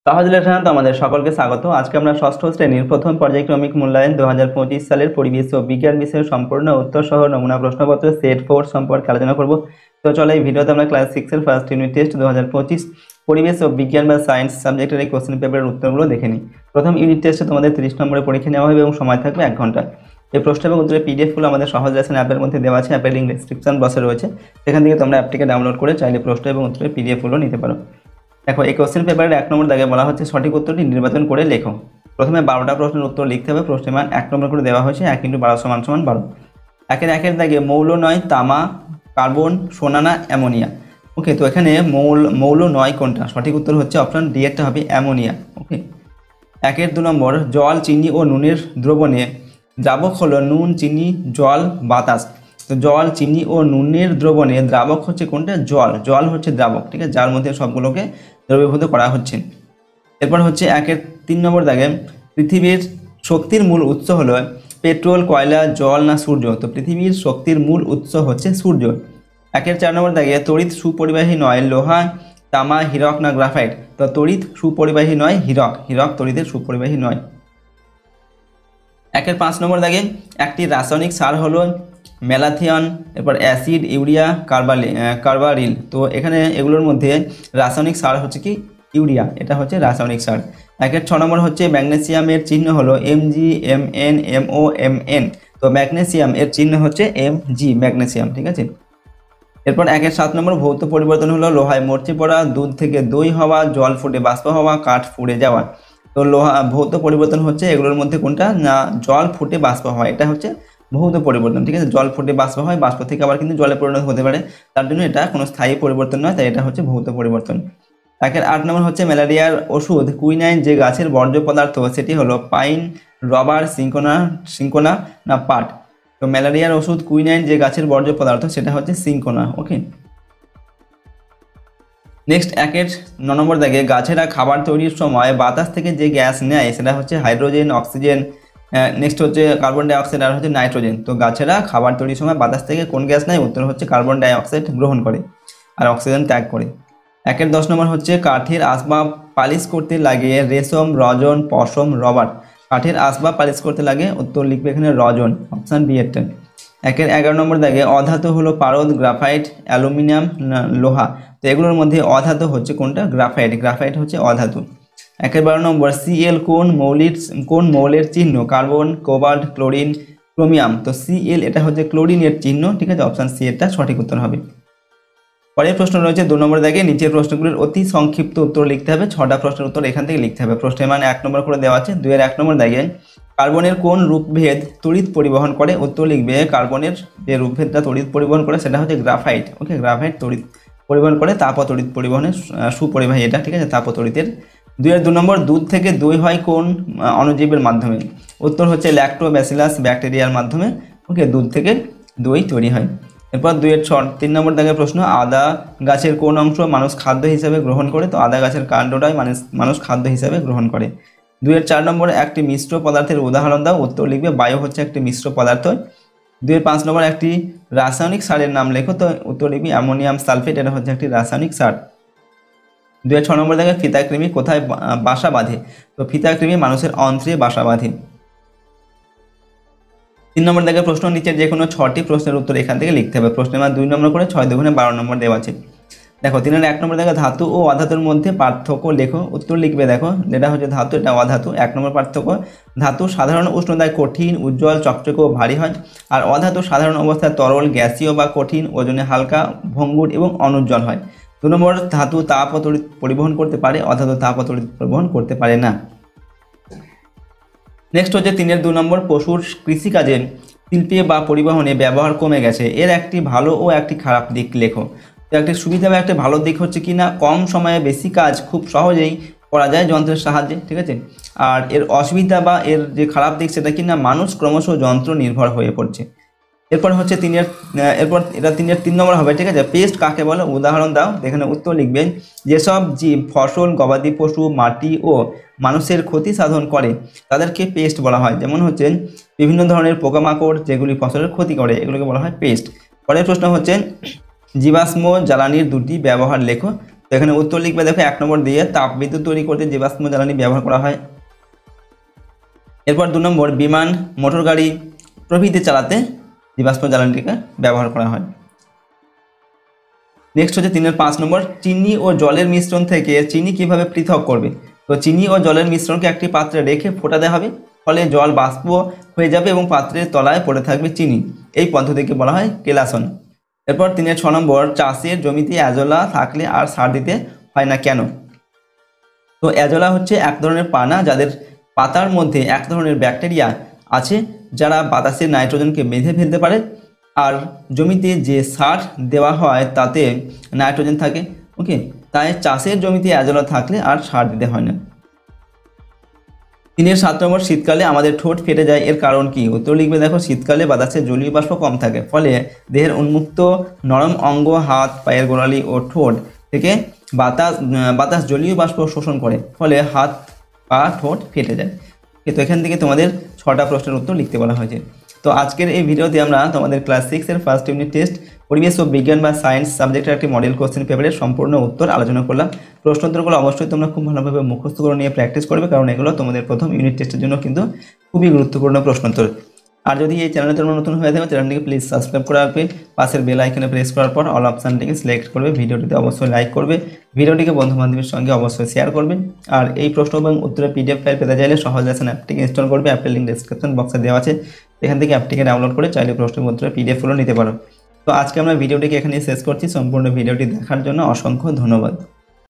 তাহলে তো আমাদের সকলকে স্বাগত। আজকে আমরা ষষ্ঠ শ্রেণীর প্রথম পর্যায়ক্রমিক মূল্যায়ন 2025 সালের পরিবেশ ও বিজ্ঞান বিষয়ের সম্পূর্ণ উত্তর সহ নমুনা প্রশ্নপত্র সেট 4 সম্পর্কে আলোচনা করব। তো চলো এই ভিডিওতে আমরা ক্লাস 6 এর ফার্স্ট ইউনিট টেস্ট 2025 পরিবেশ ও বিজ্ঞান বা সায়েন্স সাবজেক্টের এই কোশ্চেন পেপারের উত্তরগুলো দেখে নিই। প্রথম ইউনিট টেস্টে তোমাদের 30 নম্বরের পরীক্ষা নেওয়া হবে এবং সময় থাকবে 1 ঘন্টা। এই প্রশ্ন এবং উত্তরের পিডিএফগুলো আমাদের সহজ লেসন অ্যাপের মধ্যে দেওয়া আছে। অ্যাপের লিঙ্ক ডেসক্রিপশন বক্সে রয়েছে, সেখান থেকে তোমরা অ্যাপটিকে ডাউনলোড করে চাইলে প্রশ্ন এবং উত্তরের পিডিএফগুলো নিতে পারো। দেখো, এই কোশ্চেন পেপারের 1 নম্বর দাগে বলা হচ্ছে সঠিক উত্তরটি নির্বাচন করে লেখো। প্রথমে 12টা প্রশ্নের উত্তর লিখতে হবে। প্রশ্নের মান 1 নম্বর করে দেওয়া হয়েছে, 1 × 12 = 12। একের দাগে মৌল নয় তামা, কার্বন, সোনা না অ্যামোনিয়া। ওকে, তো এখানে মৌল নয় কোনটা? সঠিক উত্তর হচ্ছে অপশন ডি একটা হবে অ্যামোনিয়া। ওকে, 2 নম্বর জল, চিনি ও নুনের দ্রবণে দ্রাবক হলো নুন, চিনি, জল, বাতাস। তো জল, চিনি ও নুনের দ্রবণে দ্রাবক হচ্ছে কোনটা? জল হচ্ছে দ্রাবক, ঠিক আছে, যার মধ্যে সবগুলোকে দ্রবীভূত করা হচ্ছে। এরপর হচ্ছে 3 নম্বর দাগে পৃথিবীর শক্তির মূল উৎস হলো পেট্রোল, কয়লা, জল না সূর্য। তো পৃথিবীর শক্তির মূল উৎস হচ্ছে সূর্য। 4 নম্বর দাগে তড়িৎ সুপরিবাহী নয় লোহা, তামা, হীরক না গ্রাফাইট। তো তড়িৎ সুপরিবাহী নয় হীরক তড়িতের সুপরিবাহী নয়। 5 নম্বর দাগে একটি রাসায়নিক সার হলো ম্যালাথিয়ন, এরপর অ্যাসিড, ইউরিয়া, কার্বারিল। তো এখানে এগুলোর মধ্যে রাসায়নিক সার হচ্ছে কি ইউরিয়া, এটা হচ্ছে রাসায়নিক সার। 6 নম্বর হচ্ছে ম্যাগনেসিয়ামের চিহ্ন হলো Mg, Mn, Mo, Mn। তো ম্যাগনেসিয়াম এর চিহ্ন হচ্ছে Mg, ম্যাগনেসিয়াম, ঠিক আছে। এরপর 7 নম্বর ভৌত পরিবর্তন হলো লোহায় মরচে পড়া, দুধ থেকে দই হওয়া, জল ফুটে বাষ্প হওয়া, কাঠ পুড়ে যাওয়া। তো ভৌত পরিবর্তন হচ্ছে এগুলোর মধ্যে কোনটা? না, জল ফুটে বাষ্প হয়, এটা হচ্ছে ভৌত পরিবর্তন, ঠিক আছে। জল ফুটে বাষ্প হয়, বাষ্প থেকে আবার কিন্তু জলে পরিণত হতে পারে, তার জন্য এটা কোনো স্থায়ী পরিবর্তন নয়, তাই এটা হচ্ছে ভৌত পরিবর্তন। 8 নম্বর হচ্ছে ম্যালেরিয়ার ওষুধ কুইনাইন যে গাছের বর্জ্য পদার্থ, সেটি হলো পাইন, রবার, সিঙ্কোনা না পাট। তো ম্যালেরিয়ার ওষুধ কুইনাইন যে গাছের বর্জ্য পদার্থ, সেটা হচ্ছে সিঙ্কোনা। ওকে, নেক্সট 9 নম্বর দাগে গাছেরা খাবার তৈরির সময় বাতাস থেকে যে গ্যাস নেয় সেটা হচ্ছে হাইড্রোজেন, অক্সিজেন, নেক্সট হচ্ছে কার্বন ডাইঅক্সাইড আর হচ্ছে নাইট্রোজেন। তো গাছেরা খাবার তৈরির সময় বাতাস থেকে কোন গ্যাস নেয়? উত্তর হচ্ছে কার্বন ডাইঅক্সাইড গ্রহণ করে আর অক্সিজেন ত্যাগ করে। 10 নম্বর হচ্ছে কাঠের আসবাব পালিশ করতে লাগে রেশম, রজন, পশম, রবার। কাঠের আসবাব পালিশ করতে লাগে, উত্তর লিখবে এখানে রজন, অপশান বি এরটা। 11 নম্বর দাগে অধাতু হলো পারদ, গ্রাফাইট, অ্যালুমিনিয়াম, লোহা। তো এগুলোর মধ্যে অধাতু হচ্ছে কোনটা? গ্রাফাইট হচ্ছে অধাতু। 12 নম্বর Cl কোন মৌলের চিহ্ন? Carbon, cobalt, chlorine, chromium. তো Cl এটা হচ্ছে ক্লোরিনের চিহ্ন, ঠিক আছে, অপশান সি এটা সঠিক উত্তর হবে। পরের প্রশ্ন রয়েছে 2 নম্বর দাগে নিচের প্রশ্নগুলির অতি সংক্ষিপ্ত উত্তর লিখতে হবে। 6টা প্রশ্নের উত্তর এখান থেকে লিখতে হবে। প্রশ্নের মান 1 নম্বর করে দেওয়া আছে। 2-1 নম্বর দাগে কার্বনের কোন রূপভেদ তড়িৎ পরিবহন করে? উত্তর লিখবে কার্বনের যে রূপভেদটা তড়িৎ পরিবহন করে সেটা হচ্ছে গ্রাফাইট। ওকে, গ্রাফাইট তড়িৎ পরিবহন করে, তাপ ও তড়িৎ পরিবহনের সুপরিবাহী এটা, ঠিক আছে, তাপ ও তড়িতের। 2 নম্বর দুধ থেকে দই হয় কোন অণুজীবের মাধ্যমে? উত্তর হচ্ছে ল্যাক্টোব্যাসিলাস ব্যাকটেরিয়ার মাধ্যমে। ওকে, দুধ থেকে দই তৈরি হয়। এরপর 3 নম্বর দাগের প্রশ্ন আদা গাছের কোন অংশ মানুষ খাদ্য হিসাবে গ্রহণ করে? তো আদা গাছের কাণ্ডটাই মানুষ খাদ্য হিসাবে গ্রহণ করে। 4 নম্বর একটি মিশ্র পদার্থের উদাহরণ দাও। উত্তর লিখবে বায়ু হচ্ছে একটি মিশ্র পদার্থ। 5 নম্বর একটি রাসায়নিক সারের নাম লেখো। তো উত্তর লিখবি অ্যামোনিয়াম সালফেট, এটা হচ্ছে একটি রাসায়নিক সার। 6 নম্বর দাগে ফিতাকৃমি কোথায় বাসা বাঁধে? তো ফিতাকৃমি মানুষের অন্ত্রে বাসা বাঁধে। 3 নম্বর দাগের প্রশ্ন নিচের যে কোনো 6টি প্রশ্নের উত্তর এখান থেকে লিখতে হবে। প্রশ্নের মান 2 নম্বর করে, 6 2 12 নম্বর দেওয়া আছে। দেখো 3-1 নম্বর দাগে ধাতু ও অধাতুর মধ্যে পার্থক্য লেখো। উত্তর লিখবে দেখো যেটা হচ্ছে ধাতু, এটা অধাতু। 1 নম্বর পার্থক্য, ধাতু সাধারণ উষ্ণতায় কঠিন, উজ্জ্বল, চকচকে ও ভারী হয়, আর অধাতু সাধারণ অবস্থায় তরল, গ্যাসীয় বা কঠিন, ওজনে হালকা, ভঙ্গুর এবং অনুজ্জ্বল হয়। 2 নম্বর ধাতু তাপ ও তড়িৎ পরিবহন করতে পারে, অধাতু তাপ ও তড়িৎ পরিবহন করতে পারে না। নেক্সট হচ্ছে 3-2 নম্বর পশুর কৃষিকাজে, শিল্পে বা পরিবহনে ব্যবহার কমে গেছে, এর একটি ভালো ও একটি খারাপ দিক লেখো। তো একটি সুবিধা বা একটা ভালো দিক হচ্ছে কি না, কম সময়ে বেশি কাজ খুব সহজেই করা যায় যন্ত্রের সাহায্যে, ঠিক আছে। আর এর অসুবিধা বা এর যে খারাপ দিক সেটা কি না, মানুষ ক্রমশ যন্ত্র নির্ভর হয়ে পড়ছে। এরপর হচ্ছে এরপর এটা 3 নম্বর হবে, ঠিক আছে। পেস্ট কাকে বলে? উদাহরণ দাও। এখানে উত্তর লিখবেন যেসব জীব ফসল, গবাদি পশু, মাটি ও মানুষের ক্ষতি সাধন করে তাদেরকে পেস্ট বলা হয়। যেমন হচ্ছে বিভিন্ন ধরনের পোকামাকড় যেগুলি ফসলের ক্ষতি করে, এগুলোকে বলা হয় পেস্ট। পরের প্রশ্ন হচ্ছে জীবাশ্ম জ্বালানির 2টি ব্যবহার লেখো। তো এখানে উত্তর লিখবে দেখো 1 নম্বর দিয়ে তাপবিদ্যুৎ তৈরি করতে জীবাশ্ম জ্বালানি ব্যবহার করা হয়। এরপর 2 নম্বর বিমান, মোটর গাড়ি প্রভৃতি চালাতে জীবাশ্ম জ্বালানিটিকে ব্যবহার করা হয়। নেক্সট হচ্ছে 3 এর 5 নম্বর, চিনি ও জলের মিশ্রণ থেকে চিনি কিভাবে পৃথক করবে। তো চিনি ও জলের মিশ্রণকে একটি পাত্রে রেখে ফোটাতে হবে, ফলে জল বাষ্প হয়ে যাবে এবং পাত্রের তলায় পড়ে থাকবে চিনি। এই পদ্ধতিকে বলা হয় কেলাসন। এরপর 3 এর 6 নম্বর, চাষের জমিতে অ্যাজোলা থাকলে আর সার দিতে হয় না কেন। তো অ্যাজোলা হচ্ছে এক ধরনের পানা যাদের পাতার মধ্যে এক ধরনের ব্যাকটেরিয়া আছে যারা বাতাসের নাইট্রোজেনকে বেঁধে ফেলতে পারে, আর জমিতে যে সার দেওয়া হয় তাতে নাইট্রোজেন থাকে। ওকে, তাই চাষের জমিতে অ্যাজোলা থাকলে আর সার দিতে হয় না। 3 এর 7 নম্বর, শীতকালে আমাদের ঠোঁট ফেটে যায়, এর কারণ কি। উত্তর লিখবে দেখো শীতকালে বাতাসে জলীয় বাষ্প কম থাকে, ফলে দেহের উন্মুক্ত নরম অঙ্গ, হাত, পায়ের গোড়ালি ও ঠোঁট থেকে বাতাস জলীয় বাষ্প শোষণ করে, ফলে হাত পা ঠোঁট ফেটে যায়। তো এখান থেকে তোমাদের 6টা প্রশ্নের উত্তর লিখতে বলা হয়েছে। তো আজকের এই ভিডিওতে আমরা তোমাদের ক্লাস 6 এর ফার্স্ট ইউনিট টেস্ট পরিবেশ ও বিজ্ঞান বা সায়েন্স সাবজেক্টের একটি মডেল কোশ্চেন পেপারের সম্পূর্ণ উত্তর আলোচনা করলাম। প্রশ্নোত্তরগুলো অবশ্যই তোমরা খুব ভালোভাবে মুখস্থ করে নিয়ে প্র্যাকটিস করবে, কারণ এগুলো তোমাদের প্রথম ইউনিট টেস্টের জন্য কিন্তু খুবই গুরুত্বপূর্ণ প্রশ্নোত্তর। আর যদি এই চ্যানেলে তোমরা নতুন হয়ে থাকো, চ্যানেলটিকে প্লিজ সাবস্ক্রাইব করে রাখবে, পাশের বেল আইকনে প্রেস করার পর অল অপশানটিকে সিলেক্ট করবে, ভিডিওটিতে অবশ্যই লাইক করবে, ভিডিওটিকে বন্ধু বান্ধবের সঙ্গে অবশ্যই শেয়ার করবে। আর এই প্রশ্ন এবং উত্তরের পিডিএফ ফাইল পেতে চাইলে সহজ লেসন অ্যাপটিকে ইনস্টল করবে, অ্যাপের লিঙ্ক ডেসক্রিপশন বক্সে দেওয়া আছে, এখান থেকে অ্যাপটিকে ডাউনলোড করে চাইলে প্রশ্ন উত্তরের পিডিএফগুলো নিতে পারো। তো আজকে আমরা ভিডিওটিকে এখানেই শেষ করছি। সম্পূর্ণ ভিডিওটি দেখার জন্য অসংখ্য ধন্যবাদ।